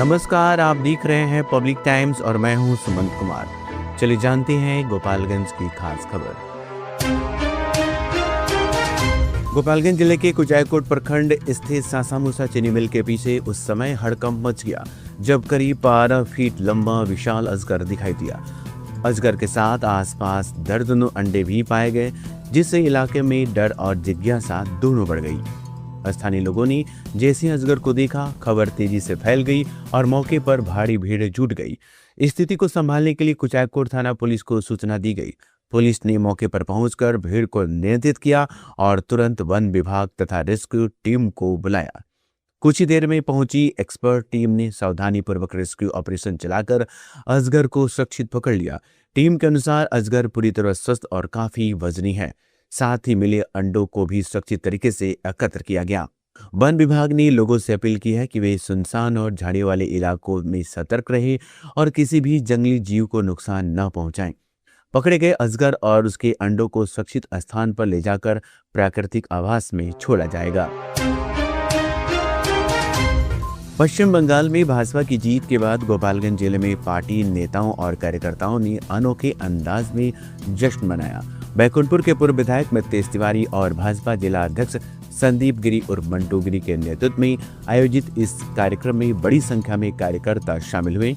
नमस्कार, आप देख रहे हैं पब्लिक टाइम्स और मैं हूं सुमंत कुमार। चलिए जानते हैं गोपालगंज की खास खबर। गोपालगंज जिले के कुचायकोट प्रखंड स्थित सासामूसा चीनी मिल के पीछे उस समय हड़कंप मच गया जब करीब 12 फीट लंबा विशाल अजगर दिखाई दिया। अजगर के साथ आसपास दर्जनों अंडे भी पाए गए, जिससे इलाके में डर और जिज्ञासा दोनों बढ़ गई। स्थानीय लोगों ने जैसे अजगर को देखा, खबर तेजी से फैल गई और मौके पर भारी भीड़ जुट गई। स्थिति को संभालने के लिए कुचायकोट थाना पुलिस को सूचना दी गई। पुलिस ने मौके पर पहुंचकर भीड़ को नियंत्रित किया और तुरंत वन विभाग तथा रेस्क्यू टीम को बुलाया। कुछ ही देर में पहुंची एक्सपर्ट टीम ने सावधानीपूर्वक रेस्क्यू ऑपरेशन चलाकर अजगर को सुरक्षित पकड़ लिया। टीम के अनुसार अजगर पूरी तरह स्वस्थ और काफी वजनी है। साथ ही मिले अंडों को भी सुरक्षित तरीके से एकत्र किया गया। वन विभाग ने लोगों से अपील की है कि वे सुनसान और झाड़ियों वाले इलाकों में सतर्क रहें और किसी भी जंगली जीव को नुकसान न पहुंचाएं। पकड़े गए अजगर और उसके अंडों को सुरक्षित स्थान पर ले जाकर प्राकृतिक आवास में छोड़ा जाएगा। पश्चिम बंगाल में भाजपा की जीत के बाद गोपालगंज जिले में पार्टी नेताओं और कार्यकर्ताओं ने अनोखे अंदाज में जश्न मनाया। बैकुंठपुर के पूर्व विधायक मितेश तिवारी और भाजपा जिला अध्यक्ष संदीप गिरी उर्फ मंटू गिरी के नेतृत्व में आयोजित इस कार्यक्रम में बड़ी संख्या में कार्यकर्ता शामिल हुए।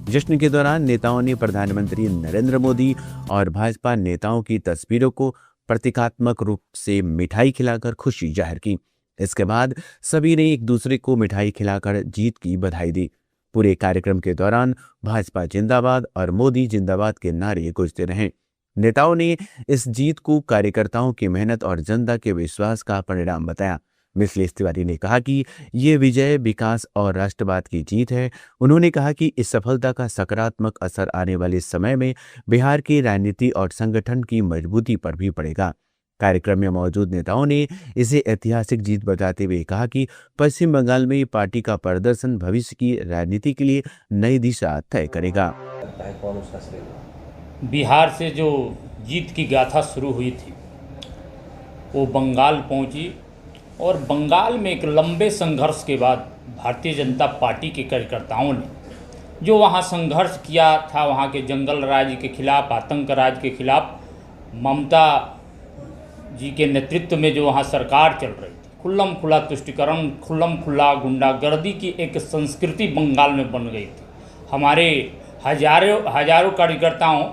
जश्न के दौरान नेताओं ने प्रधानमंत्री नरेंद्र मोदी और भाजपा नेताओं की तस्वीरों को प्रतीकात्मक रूप से मिठाई खिलाकर खुशी जाहिर की। इसके बाद सभी ने एक दूसरे को मिठाई खिलाकर जीत की बधाई दी। पूरे कार्यक्रम के दौरान भाजपा जिंदाबाद और मोदी जिंदाबाद के नारे गूंजते रहे। नेताओं ने इस जीत को कार्यकर्ताओं की मेहनत और जनता के विश्वास का परिणाम बताया। मितेश तिवारी ने कहा कि ये विजय विकास और राष्ट्रवाद की जीत है। उन्होंने कहा कि इस सफलता का सकारात्मक असर आने वाले समय में बिहार की राजनीति और संगठन की मजबूती पर भी पड़ेगा। कार्यक्रम में मौजूद नेताओं ने इसे ऐतिहासिक जीत बताते हुए कहा कि पश्चिम बंगाल में पार्टी का प्रदर्शन भविष्य की राजनीति के लिए नई दिशा तय करेगा। बिहार से जो जीत की गाथा शुरू हुई थी वो बंगाल पहुंची और बंगाल में एक लंबे संघर्ष के बाद भारतीय जनता पार्टी के कार्यकर्ताओं ने जो वहां संघर्ष किया था, वहां के जंगल राज के खिलाफ, आतंक राज के खिलाफ, ममता जी के नेतृत्व में जो वहाँ सरकार चल रही थी, खुल्लम खुला तुष्टिकरण, खुल्लम खुला गुंडागर्दी की एक संस्कृति बंगाल में बन गई थी। हमारे हजारों कार्यकर्ताओं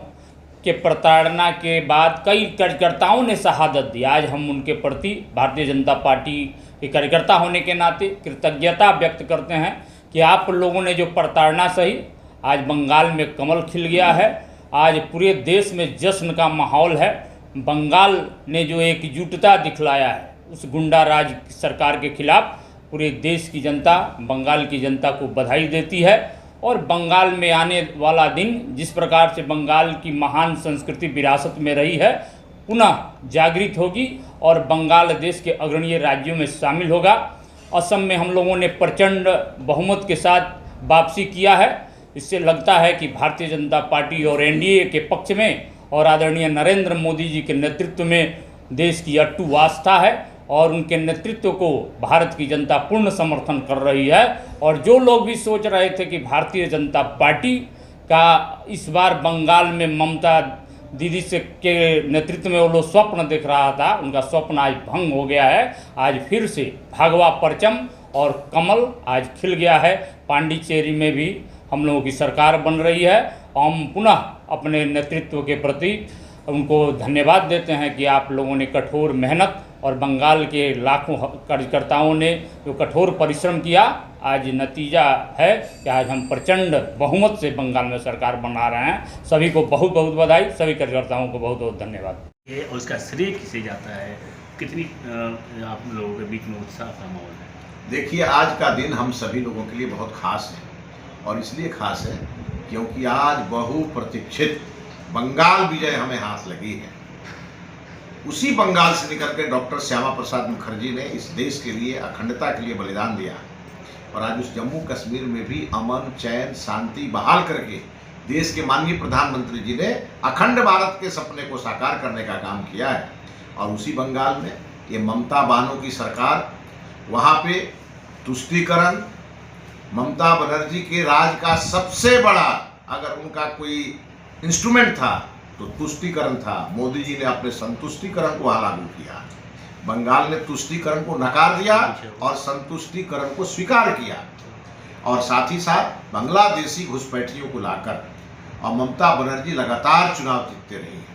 के प्रताड़ना के बाद कई कार्यकर्ताओं ने शहादत दी। आज हम उनके प्रति भारतीय जनता पार्टी के कार्यकर्ता होने के नाते कृतज्ञता व्यक्त करते हैं कि आप लोगों ने जो प्रताड़ना सही, आज बंगाल में कमल खिल गया है। आज पूरे देश में जश्न का माहौल है। बंगाल ने जो एकजुटता दिखलाया है उस गुंडा राज सरकार के खिलाफ पूरे देश की जनता, बंगाल की जनता को बधाई देती है। और बंगाल में आने वाला दिन जिस प्रकार से बंगाल की महान संस्कृति विरासत में रही है पुनः जागृत होगी और बंगाल देश के अग्रणीय राज्यों में शामिल होगा। असम में हम लोगों ने प्रचंड बहुमत के साथ वापसी किया है। इससे लगता है कि भारतीय जनता पार्टी और एनडीए के पक्ष में और आदरणीय नरेंद्र मोदी जी के नेतृत्व में देश की अटूट आस्था है और उनके नेतृत्व को भारत की जनता पूर्ण समर्थन कर रही है। और जो लोग भी सोच रहे थे कि भारतीय जनता पार्टी का इस बार बंगाल में ममता दीदी से के नेतृत्व में वो लोग स्वप्न देख रहा था, उनका स्वप्न आज भंग हो गया है। आज फिर से भगवा परचम और कमल आज खिल गया है। पांडिचेरी में भी हम लोगों की सरकार बन रही है। हम पुनः अपने नेतृत्व के प्रति उनको धन्यवाद देते हैं कि आप लोगों ने कठोर मेहनत और बंगाल के लाखों कार्यकर्ताओं ने जो कठोर परिश्रम किया, आज नतीजा है कि आज हम प्रचंड बहुमत से बंगाल में सरकार बना रहे हैं। सभी को बहुत बहुत बधाई, सभी कार्यकर्ताओं को बहुत बहुत धन्यवाद। ये और उसका श्रेय किसे जाता है? कितनी आप लोगों के बीच में उत्साह का माहौल है? देखिए, आज का दिन हम सभी लोगों के लिए बहुत खास है और इसलिए खास है क्योंकि आज बहुप्रतीक्षित बंगाल विजय हमें हाथ लगी है। उसी बंगाल से निकल के डॉक्टर श्यामा प्रसाद मुखर्जी ने इस देश के लिए, अखंडता के लिए बलिदान दिया और आज उस जम्मू कश्मीर में भी अमन, चैन, शांति बहाल करके देश के माननीय प्रधानमंत्री जी ने अखंड भारत के सपने को साकार करने का काम किया है। और उसी बंगाल में ये ममता बानो की सरकार वहाँ पे तुष्टीकरण, ममता बनर्जी के राज का सबसे बड़ा अगर उनका कोई इंस्ट्रूमेंट था तो तुष्टीकरण था। मोदी जी ने अपने संतुष्टीकरण को वहां लागू किया। बंगाल ने तुष्टीकरण को नकार दिया और संतुष्टीकरण को स्वीकार किया, और साथ ही साथ बांग्लादेशी घुसपैठियों को लाकर, और ममता बनर्जी लगातार चुनाव जीतते रही है।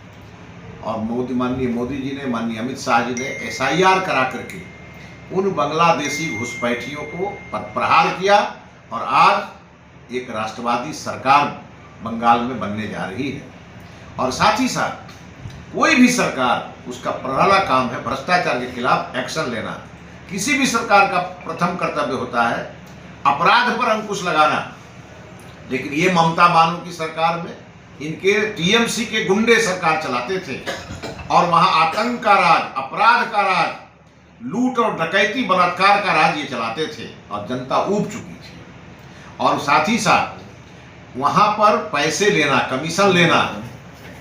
और माननीय मोदी जी ने, माननीय अमित शाह जी ने SIR करा करके उन बांग्लादेशी घुसपैठियों को प्रहार किया, और आज एक राष्ट्रवादी सरकार बंगाल में बनने जा रही है। और साथ ही साथ कोई भी सरकार, उसका पहला काम है भ्रष्टाचार के खिलाफ एक्शन लेना। किसी भी सरकार का प्रथम कर्तव्य होता है अपराध पर अंकुश लगाना, लेकिन ये ममता बानो की सरकार में इनके TMC के गुंडे सरकार चलाते थे, और वहां आतंक का राज, अपराध का राज, लूट और डकैती, बलात्कार का राज ये चलाते थे, और जनता ऊब चुकी थी। और साथ ही साथ वहां पर पैसे लेना, कमीशन लेना,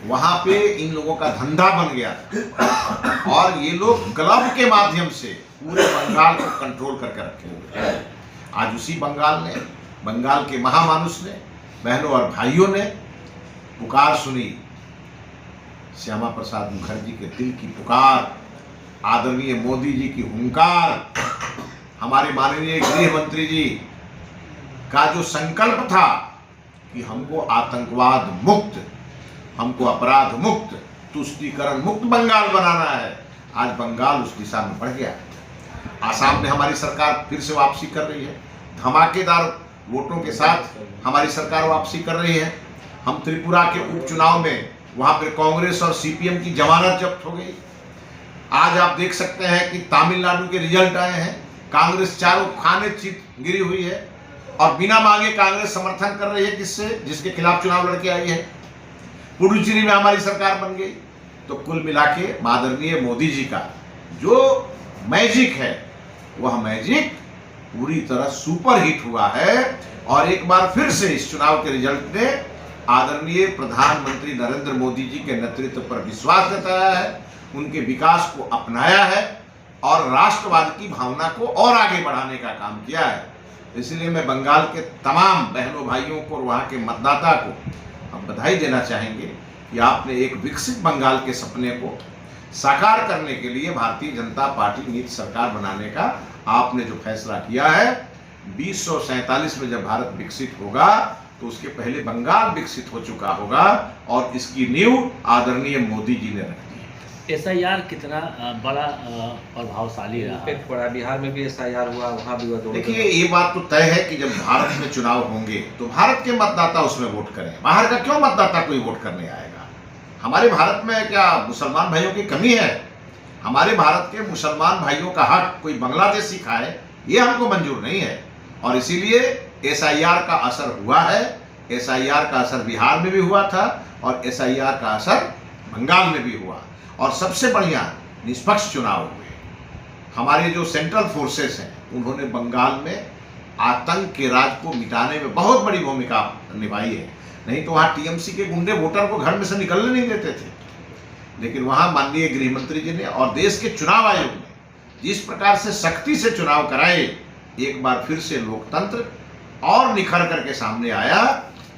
वहां पे इन लोगों का धंधा बन गया था, और ये लोग क्लब के माध्यम से पूरे बंगाल को कंट्रोल करके रखे हुए हैं। आज उसी बंगाल ने, बंगाल के महामानुष ने, बहनों और भाइयों ने पुकार सुनी, श्यामा प्रसाद मुखर्जी के दिल की पुकार, आदरणीय मोदी जी की हुंकार, हमारे माननीय गृह मंत्री जी का जो संकल्प था कि हमको आतंकवाद मुक्त, हमको अपराध मुक्त, तुष्टीकरण मुक्त बंगाल बनाना है। आज बंगाल उस दिशा में बढ़ गया। आसाम में हमारी सरकार फिर से वापसी कर रही है, धमाकेदार वोटों के साथ हमारी सरकार वापसी कर रही है। हम त्रिपुरा के उपचुनाव में वहां पर कांग्रेस और CPM की जमानत जब्त हो गई। आज आप देख सकते हैं कि तमिलनाडु के रिजल्ट आए हैं, कांग्रेस चारों खाने चित गिरी हुई है, और बिना मांगे कांग्रेस समर्थन कर रही है किससे, जिसके खिलाफ चुनाव लड़के आई है। पुडुचेरी में हमारी सरकार बन गई। तो कुल मिला के आदरणीय मोदी जी का जो मैजिक है, वह मैजिक पूरी तरह सुपर हिट हुआ है, और एक बार फिर से इस चुनाव के रिजल्ट ने आदरणीय प्रधानमंत्री नरेंद्र मोदी जी के नेतृत्व पर विश्वास जताया है, उनके विकास को अपनाया है, और राष्ट्रवाद की भावना को और आगे बढ़ाने का काम किया है। इसलिए मैं बंगाल के तमाम बहनों भाइयों को और वहाँ के मतदाता को हम बधाई देना चाहेंगे कि आपने एक विकसित बंगाल के सपने को साकार करने के लिए भारतीय जनता पार्टी नीति सरकार बनाने का आपने जो फैसला किया है। 2047 में जब भारत विकसित होगा तो उसके पहले बंगाल विकसित हो चुका होगा, और इसकी नींव आदरणीय मोदी जी ने रखी है। SIR कितना बड़ा प्रभावशाली रहा? इम्पैक्ट पड़ा। बिहार में भी SIR हुआ, वहाँ भी हुआ। देखिए, ये बात तो तय है कि जब भारत में चुनाव होंगे तो भारत के मतदाता उसमें वोट करें। बाहर का क्यों मतदाता कोई वोट करने आएगा? हमारे भारत में क्या मुसलमान भाइयों की कमी है? हमारे भारत के मुसलमान भाइयों का हक कोई बांग्लादेशी खाए, ये हमको मंजूर नहीं है। और इसीलिए SIR का असर हुआ है। SIR का असर बिहार में भी हुआ था, और SIR का असर बंगाल में भी हुआ, और सबसे बढ़िया निष्पक्ष चुनाव हुए। हमारे जो सेंट्रल फोर्सेस हैं, उन्होंने बंगाल में आतंक के राज को मिटाने में बहुत बड़ी भूमिका निभाई है। नहीं तो वहाँ TMC के गुंडे वोटर को घर में से निकलने नहीं देते थे। लेकिन वहाँ माननीय गृह मंत्री जी ने और देश के चुनाव आयोग ने जिस प्रकार से सख्ती से चुनाव कराए, एक बार फिर से लोकतंत्र और निखर करके सामने आया।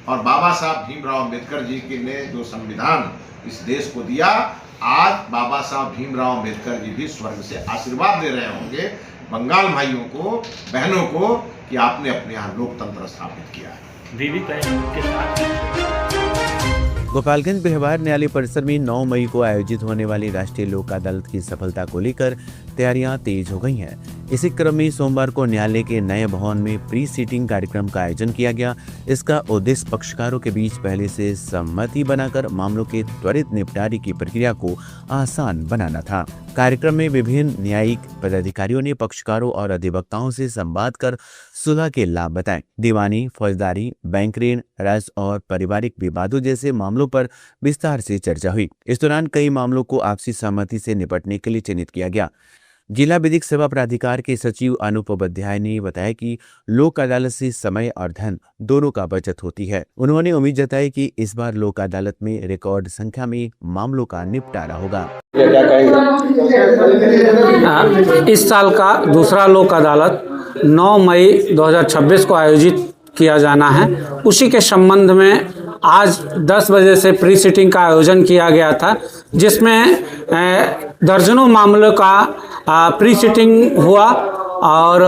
और बाबा साहब भीमराव अम्बेडकर जी की ने जो संविधान इस देश को दिया, आज बाबा साहब भीमराव अम्बेडकर जी भी स्वर्ग से आशीर्वाद दे रहे होंगे बंगाल भाइयों को, बहनों को, कि आपने अपने यहाँ लोकतंत्र स्थापित किया है। वीवीपैट के साथ गोपालगंज व्यवहार न्यायालय परिसर में 9 मई को आयोजित होने वाली राष्ट्रीय लोक अदालत की सफलता को लेकर तैयारियां तेज हो गई हैं। इसी क्रम में सोमवार को न्यायालय के नए भवन में प्री सीटिंग कार्यक्रम का आयोजन किया गया। इसका उद्देश्य पक्षकारों के बीच पहले से सहमति बनाकर मामलों के त्वरित निपटारे की प्रक्रिया को आसान बनाना था। कार्यक्रम में विभिन्न न्यायिक पदाधिकारियों ने पक्षकारों और अधिवक्ताओं से संवाद कर सुलह के लाभ बताए। दीवानी, फौजदारी, बैंक ऋण, राजस्व और पारिवारिक विवादों जैसे मामलों पर विस्तार से चर्चा हुई। इस दौरान कई मामलों को आपसी सहमति से निपटने के लिए चयनित किया गया। जिला विधिक सेवा प्राधिकार के सचिव अनूप उपाध्याय ने बताया कि लोक अदालत से समय और धन दोनों का बचत होती है। उन्होंने उम्मीद जताई कि इस बार लोक अदालत में रिकॉर्ड संख्या में मामलों का निपटारा होगा। इस साल का दूसरा लोक अदालत 9 मई 2026 को आयोजित किया जाना है। उसी के संबंध में आज 10 बजे से प्री सीटिंग का आयोजन किया गया था, जिसमें दर्जनों मामलों का प्री सीटिंग हुआ और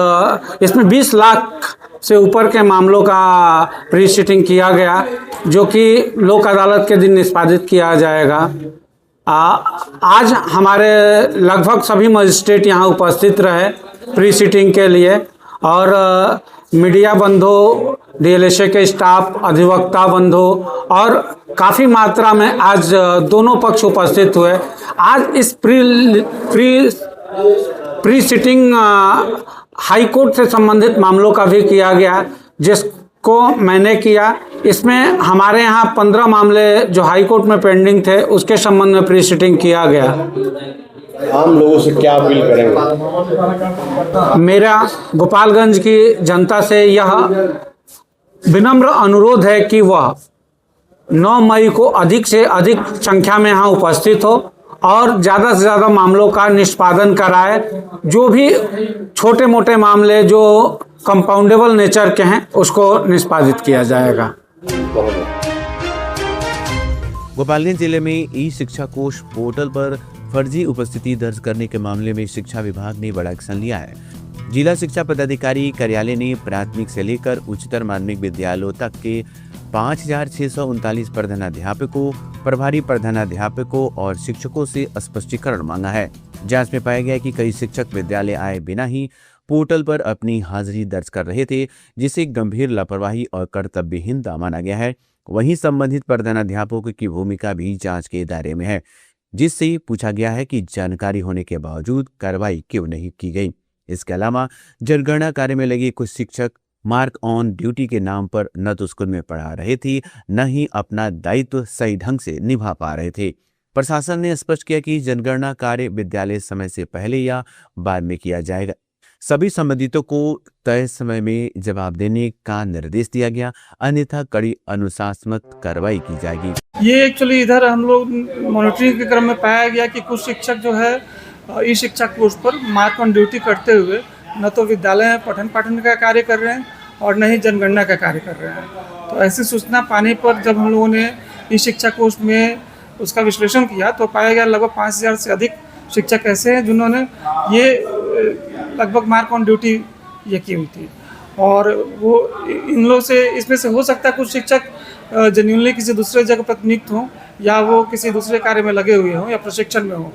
इसमें 20 लाख से ऊपर के मामलों का प्री सीटिंग किया गया, जो कि लोक अदालत के दिन निष्पादित किया जाएगा। आज हमारे लगभग सभी मजिस्ट्रेट यहाँ उपस्थित रहे प्री सीटिंग के लिए और मीडिया बंधु, डीएलएसए के स्टाफ, अधिवक्ता बंधु और काफ़ी मात्रा में आज दोनों पक्ष उपस्थित हुए। आज इस प्री सीटिंग हाई कोर्ट से संबंधित मामलों का भी किया गया, जिसको मैंने किया। इसमें हमारे यहाँ 15 मामले जो हाई कोर्ट में पेंडिंग थे, उसके संबंध में प्री सीटिंग किया गया। आम लोगों से क्या अपील करेंगे? मेरा गोपालगंज की जनता से यह विनम्र अनुरोध है कि वह 9 मई को अधिक से अधिक संख्या में यहाँ उपस्थित हो और ज़्यादा से ज़्यादा मामलों का निष्पादन कराए। जो भी छोटे मोटे मामले जो कंपाउंडेबल नेचर के हैं, उसको निष्पादित किया जाएगा। गोपालगंज जिले में ई शिक्षा कोष पोर्टल पर फर्जी उपस्थिति दर्ज करने के मामले में शिक्षा विभाग ने बड़ा एक्शन लिया है। जिला शिक्षा पदाधिकारी कार्यालय ने प्राथमिक से लेकर उच्चतर माध्यमिक विद्यालयों तक के 5,639 प्रधानाध्यापकों, प्रभारी प्रधानाध्यापकों और शिक्षकों से स्पष्टीकरण मांगा है। जांच में पाया गया कि कई शिक्षक विद्यालय आए बिना ही पोर्टल पर अपनी हाजिरी दर्ज कर रहे थे, जिसे गंभीर लापरवाही और कर्तव्यहीनता माना गया है। वहीं संबंधित प्रधानाध्यापकों की भूमिका भी जांच के दायरे में है, जिससे पूछा गया है कि जानकारी होने के बावजूद कार्रवाई क्यों नहीं की गई। इसके अलावा जनगणना कार्य में लगे कुछ शिक्षक मार्क ऑन ड्यूटी के नाम पर न तो स्कूल में पढ़ा रहे थे, न ही अपना दायित्व सही ढंग से निभा पा रहे थे। प्रशासन ने स्पष्ट किया कि जनगणना कार्य विद्यालय समय से पहले या बाद में किया जाएगा। सभी संबंधितों को तय समय में जवाब देने का निर्देश दिया गया, अन्यथा कड़ी अनुशासनात्मक कार्रवाई की जाएगी। ये एक्चुअली इधर हम लोग मॉनिटरिंग के क्रम में पाया गया कि कुछ शिक्षक जो है ई शिक्षा कोर्स पर मार्क ऑन ड्यूटी करते हुए न तो विद्यालय में पठन पाठन का कार्य कर रहे हैं और न ही जनगणना का कार्य कर रहे हैं। तो ऐसी सूचना पाने पर जब हम लोगों ने ई शिक्षा कोर्स में उसका विश्लेषण किया तो पाया गया लगभग 5,000 से अधिक शिक्षक ऐसे हैं जिन्होंने ये लगभग मार्क ऑन ड्यूटी ये की हुई थी। और वो इन लोग से इसमें से हो सकता है कुछ शिक्षक जेन्युइनली किसी दूसरे जगह पर नियुक्त हों या वो किसी दूसरे कार्य में लगे हुए हों या प्रशिक्षण में हों।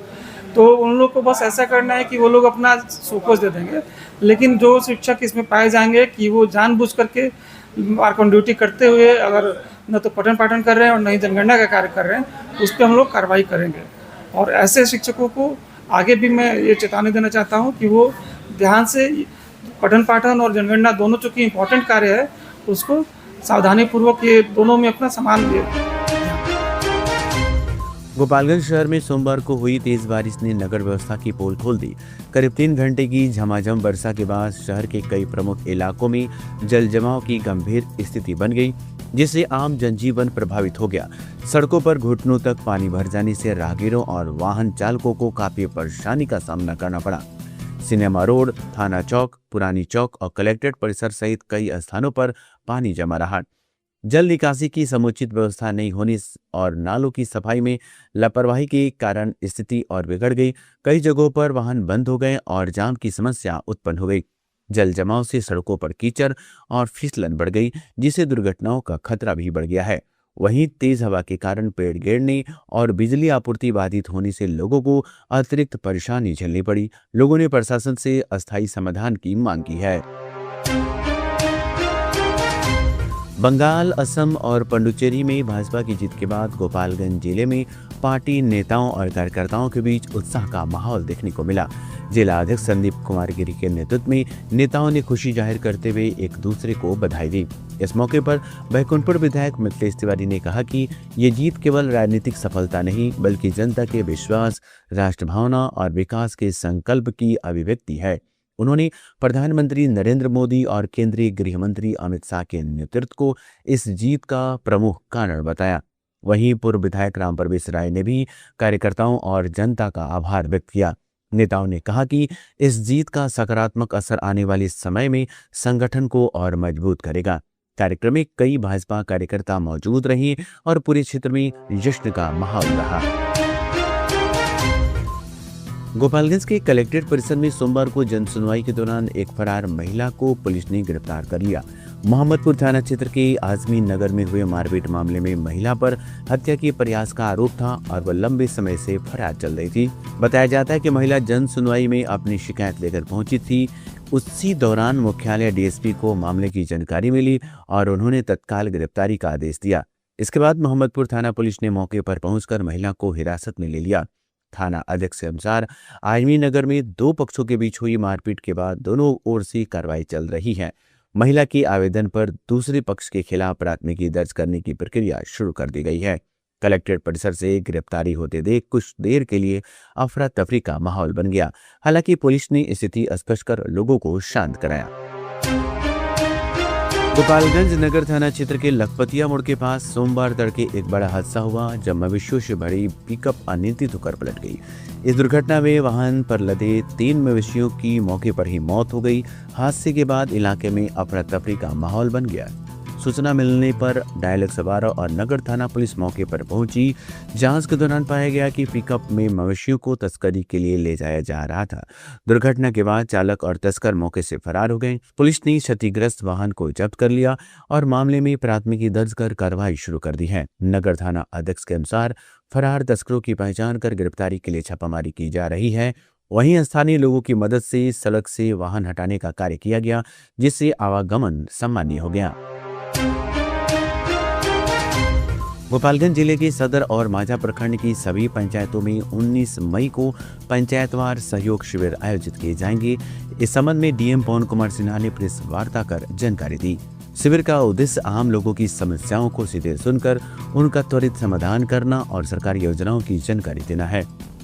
तो उन लोग को बस ऐसा करना है कि वो लोग अपना शोकॉज दे देंगे, लेकिन जो शिक्षक इसमें पाए जाएंगे कि वो जानबूझ करके मार्क ऑन ड्यूटी करते हुए अगर न तो पठन पाठन कर रहे हैं और न ही जनगणना का कार्य कर रहे हैं, उस पर हम लोग कार्रवाई करेंगे। और ऐसे शिक्षकों को आगे भी मैं ये चेतावनी देना चाहता हूँ कि वो ध्यान से पठन पाठन और जनगणना दोनों चूँकि इम्पोर्टेंट कार्य है, उसको सावधानीपूर्वक ये दोनों में अपना समान दिए। गोपालगंज शहर में सोमवार को हुई तेज बारिश ने नगर व्यवस्था की पोल खोल दी। करीब 3 घंटे की झमाझम वर्षा के बाद शहर के कई प्रमुख इलाकों में जल जमाव की गंभीर स्थिति बन गई, जिससे आम जनजीवन प्रभावित हो गया। सड़कों पर घुटनों तक पानी भर जाने से राहगीरों और वाहन चालकों को काफी परेशानी का सामना करना पड़ा। सिनेमा रोड, थाना चौक, पुरानी चौक और कलेक्ट्रेट परिसर सहित कई स्थानों पर पानी जमा रहा। जल निकासी की समुचित व्यवस्था नहीं होने और नालों की सफाई में लापरवाही के कारण स्थिति और बिगड़ गई। कई जगहों पर वाहन बंद हो गए और जाम की समस्या उत्पन्न हो गई। जल जमाव से सड़कों पर कीचड़ और फिसलन बढ़ गई, जिससे दुर्घटनाओं का खतरा भी बढ़ गया है। वहीं तेज हवा के कारण पेड़ गिरने और बिजली आपूर्ति बाधित होने से लोगों को अतिरिक्त परेशानी झेलनी पड़ी। लोगों ने प्रशासन से अस्थायी समाधान की मांग की है। बंगाल, असम और पुडुचेरी में भाजपा की जीत के बाद गोपालगंज जिले में पार्टी नेताओं और कार्यकर्ताओं के बीच उत्साह का माहौल देखने को मिला। जिला अध्यक्ष संदीप कुमार गिरी के नेतृत्व में नेताओं ने खुशी जाहिर करते हुए एक दूसरे को बधाई दी। इस मौके पर बैकुंठपुर विधायक मिथिलेश तिवारी ने कहा कि ये जीत केवल राजनीतिक सफलता नहीं, बल्कि जनता के विश्वास, राष्ट्र भावना और विकास के संकल्प की अभिव्यक्ति है। उन्होंने प्रधानमंत्री नरेंद्र मोदी और केंद्रीय गृह मंत्री अमित शाह के नेतृत्व को इस जीत का प्रमुख कारण बताया। वहीं पूर्व विधायक राम प्रवेश राय ने भी कार्यकर्ताओं और जनता का आभार व्यक्त किया। नेताओं ने कहा कि इस जीत का सकारात्मक असर आने वाले समय में संगठन को और मजबूत करेगा। कार्यक्रम में कई भाजपा कार्यकर्ता मौजूद रहे और पूरे क्षेत्र में जश्न का माहौल रहा। गोपालगंज के कलेक्ट्रेट परिसर में सोमवार को जनसुनवाई के दौरान एक फरार महिला को पुलिस ने गिरफ्तार कर लिया। मोहम्मदपुर थाना क्षेत्र के आजमी नगर में हुए मारपीट मामले में महिला पर हत्या के प्रयास का आरोप था और वह लंबे समय से फरार चल रही थी। बताया जाता है कि महिला जनसुनवाई में अपनी शिकायत लेकर पहुंची थी। उसी दौरान मुख्यालय डीएसपी को मामले की जानकारी मिली और उन्होंने तत्काल गिरफ्तारी का आदेश दिया। इसके बाद मोहम्मदपुर थाना पुलिस ने मौके पर पहुंचकर महिला को हिरासत में ले लिया। थाना अध्यक्ष के अनुसार आजमी नगर में दो पक्षों के बीच हुई मारपीट के बाद दोनों ओर से कार्रवाई चल रही है। महिला के आवेदन पर दूसरे पक्ष के खिलाफ प्राथमिकी दर्ज करने की प्रक्रिया शुरू कर दी गई है। कलेक्ट्रेट परिसर से गिरफ्तारी होते देख कुछ देर के लिए अफरा तफरी का माहौल बन गया। हालांकि पुलिस ने स्थिति स्पष्ट कर लोगों को शांत कराया। गोपालगंज नगर थाना क्षेत्र के लखपतिया मोड़ के पास सोमवार तड़के एक बड़ा हादसा हुआ जब मवेशियों से भरी पिकअप अनियंत्रित होकर पलट गई। इस दुर्घटना में वाहन पर लदे 3 मवेशियों की मौके पर ही मौत हो गई। हादसे के बाद इलाके में अफरा तफरी का माहौल बन गया। सूचना मिलने पर डायल 112 और नगर थाना पुलिस मौके पर पहुंची। जांच के दौरान पाया गया कि पिकअप में मवेशियों को तस्करी के लिए ले जाया जा रहा था। दुर्घटना के बाद चालक और तस्कर मौके से फरार हो गए। पुलिस ने क्षतिग्रस्त वाहन को जब्त कर लिया और मामले में प्राथमिकी दर्ज कर कार्रवाई शुरू कर दी है। नगर थाना अध्यक्ष के अनुसार फरार तस्करों की पहचान कर गिरफ्तारी के लिए छापामारी की जा रही है। वहीं स्थानीय लोगों की मदद से सड़क से वाहन हटाने का कार्य किया गया, जिससे आवागमन सामान्य हो गया। गोपालगंज जिले के सदर और माझा प्रखंड की सभी पंचायतों में 19 मई को पंचायतवार सहयोग शिविर आयोजित किए जाएंगे। इस संबंध में डीएम पवन कुमार सिन्हा ने प्रेस वार्ता कर जानकारी दी। शिविर का उद्देश्य आम लोगों की समस्याओं को सीधे सुनकर उनका त्वरित समाधान करना और सरकारी योजनाओं की जानकारी देना है।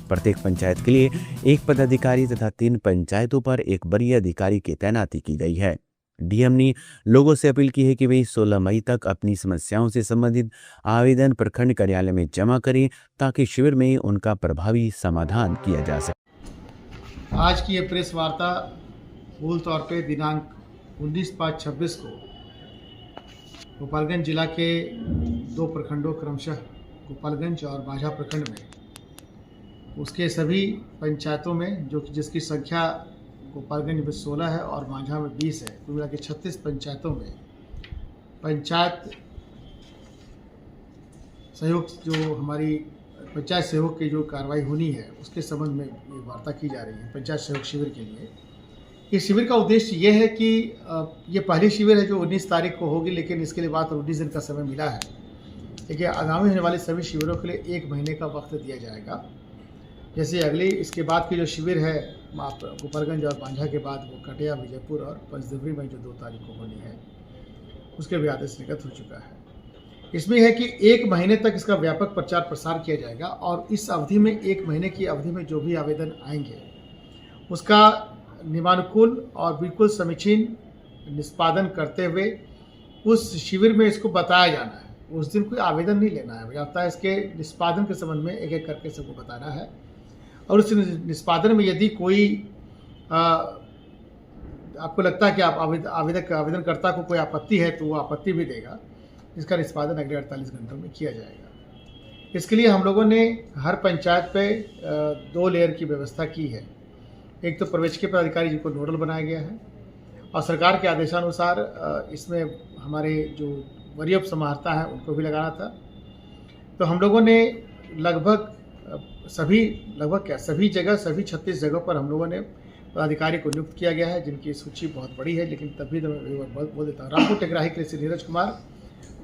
प्रत्येक पंचायत के लिए एक पदाधिकारी तथा 3 पंचायतों पर एक वरीय अधिकारी की तैनाती की गई है। डीएम ने लोगों से अपील की है कि वे 16 मई तक अपनी समस्याओं से संबंधित आवेदन प्रखंड कार्यालय में जमा करें ताकि शिविर में उनका प्रभावी समाधान किया जा सके। आज की ये प्रेस वार्ता मूल तौर पे दिनांक 19/5/26 को गोपालगंज जिला के 2 प्रखंडों क्रमशः गोपालगंज और माझा प्रखंड में उसके सभी पंचायतों में जिसकी संख्या गोपालगंज में 16 है और माझा में 20 है, कुल मिला के 36 पंचायतों में पंचायत सहयोग जो हमारी पंचायत सहयोग की जो कार्रवाई होनी है उसके संबंध में ये वार्ता की जा रही है पंचायत सहयोग शिविर के लिए। इस शिविर का उद्देश्य ये है कि ये पहली शिविर है जो 19 तारीख को होगी, लेकिन इसके लिए मात्र 19 दिन का समय मिला है। देखिए, आगामी होने वाले सभी शिविरों के लिए 1 महीने का वक्त दिया जाएगा। जैसे अगली इसके बाद की जो शिविर है गोपालगंज और माझा के बाद वो कटिया, विजयपुर और पंचदेवरी में जो 2 तारीख को होनी है उसके भी आदेश निर्गत हो चुका है। इसमें है कि 1 महीने तक इसका व्यापक प्रचार प्रसार किया जाएगा और इस अवधि में 1 महीने की अवधि में जो भी आवेदन आएंगे उसका नियमानुकूल और बिल्कुल समीचीन निष्पादन करते हुए उस शिविर में इसको बताया जाना है। उस दिन कोई आवेदन नहीं लेना है, जाता है इसके निष्पादन के संबंध में एक एक करके सबको बताना है। और उस निष्पादन में यदि कोई आपको लगता है कि आप आवेदनकर्ता को कोई आपत्ति है तो वो आपत्ति भी देगा। इसका निष्पादन अगले 48 घंटों में किया जाएगा। इसके लिए हम लोगों ने हर पंचायत पे 2 लेयर की व्यवस्था की है। एक तो प्रवेशिका पदाधिकारी जिनको नोडल बनाया गया है और सरकार के आदेशानुसार इसमें हमारे जो वरीय समाहर्ता हैं उनको भी लगाना था। तो हम लोगों ने सभी जगह सभी 36 जगहों पर हम लोगों ने पदाधिकारी को नियुक्त किया गया है, जिनकी सूची बहुत बड़ी है, लेकिन तब भी तो मैं बोल देता हूँ। रामपुर टेकराही के लिए श्री नीरज कुमार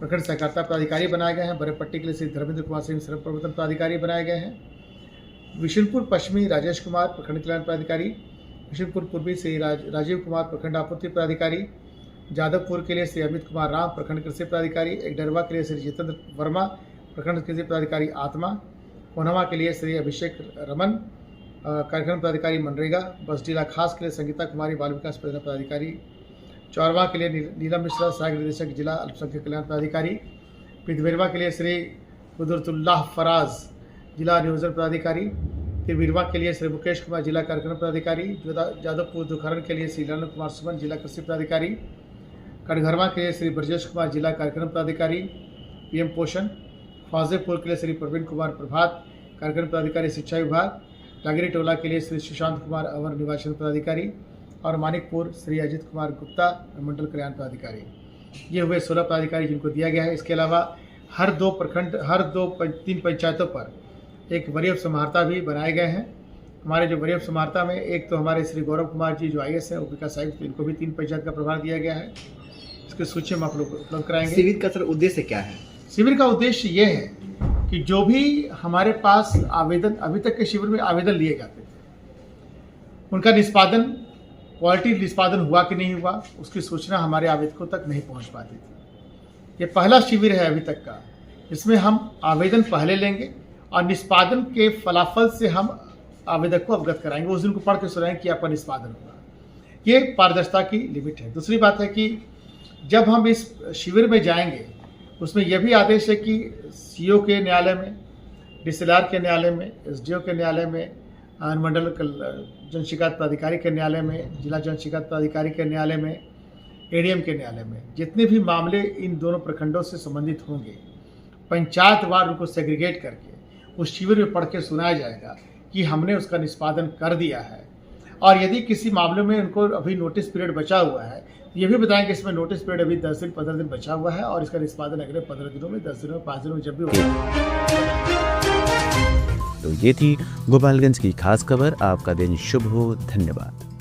प्रखंड सहकारिता पदाधिकारी बनाए गए हैं। बरेपट्टी के लिए श्री धर्मेंद्र कुमार सिंह श्रम प्रवर्तन पदाधिकारी बनाए गए हैं। विशुनपुर पश्चिमी राजेश कुमार प्रखंड कल्याण पदाधिकारी, विशुनपुर पूर्वी श्री राजीव कुमार प्रखंड आपूर्ति पदाधिकारी, जादवपुर के लिए श्री अमित कुमार राम प्रखंड कृषि पदाधिकारी, एकडरवा के लिए श्री जितेंद्र वर्मा प्रखंड कृषि पदाधिकारी आत्मा, कोनवा के लिए श्री अभिषेक रमन कार्यक्रम पदाधिकारी मनरेगा, बसडीला खास के लिए संगीता कुमारी बाल विकास पदाधिकारी, चौरवा के लिए नीलम मिश्रा सहायक निदेशक जिला अल्पसंख्यक कल्याण पदाधिकारी, पिथबेरवा के लिए श्री कुदरतुल्लाह फराज जिला नियोजन पदाधिकारी, तिरबिरवा के लिए श्री मुकेश कुमार जिला कार्यक्रम पदाधिकारी, जादवपुर दुखहरण के लिए श्री ललन कुमार सुमन जिला कृषि पदाधिकारी, कटघरवा के लिए श्री ब्रजेश कुमार जिला कार्यक्रम पदाधिकारी पीएम पोषण, फाजेपुर के लिए श्री प्रवीण कुमार प्रभात कार्यक्रम पदाधिकारी शिक्षा विभाग, टागरी टोला के लिए श्री सुशांत कुमार अवर निर्वाचन पदाधिकारी और मानिकपुर श्री अजित कुमार गुप्ता मंडल कल्याण पदाधिकारी। ये हुए 16 पदाधिकारी जिनको दिया गया है। इसके अलावा हर 3 पंचायतों पर एक वरीय समाहर्ता भी बनाए गए हैं। हमारे जो वरीय समाहर्ता में एक तो हमारे श्री गौरव कुमार जी जो IAS हैं, विकास आयुक्त, इनको भी 3 पंचायत का प्रभार दिया गया है। इसकी सूची हम आप लोग उपलब्ध कराएंगे। शिविर का सर उद्देश्य क्या है? शिविर का उद्देश्य ये है कि जो भी हमारे पास आवेदन, अभी तक के शिविर में आवेदन लिए जाते थे, उनका निष्पादन, क्वालिटी निष्पादन हुआ कि नहीं हुआ, उसकी सूचना हमारे आवेदकों तक नहीं पहुंच पाती थी। ये पहला शिविर है अभी तक का, इसमें हम आवेदन पहले लेंगे और निष्पादन के फलाफल से हम आवेदक को अवगत कराएंगे। उस दिन को पढ़ के सुनाएंगे कि आपका निष्पादन हुआ। ये पारदर्शिता की लिमिट है। दूसरी बात है कि जब हम इस शिविर में जाएंगे, उसमें यह भी आदेश है कि CO के न्यायालय में, DCLR के न्यायालय में, SDO के न्यायालय में, अनुमंडल जन शिकायत पदाधिकारी के न्यायालय में, जिला जन शिकायत पदाधिकारी के न्यायालय में, ADM के न्यायालय में, जितने भी मामले इन दोनों प्रखंडों से संबंधित होंगे, पंचायतवार उनको सेग्रीगेट करके उस शिविर में पढ़ के सुनाया जाएगा कि हमने उसका निष्पादन कर दिया है। और यदि किसी मामले में उनको अभी नोटिस पीरियड बचा हुआ है, ये भी बताएंगे इसमें नोटिस पीरियड अभी 10 दिन 15 दिन बचा हुआ है और इसका निष्पादन अगले 15 दिनों में, 10 दिनों में, 5 दिनों में जब भी होगा। तो ये थी गोपालगंज की खास खबर। आपका दिन शुभ हो। धन्यवाद।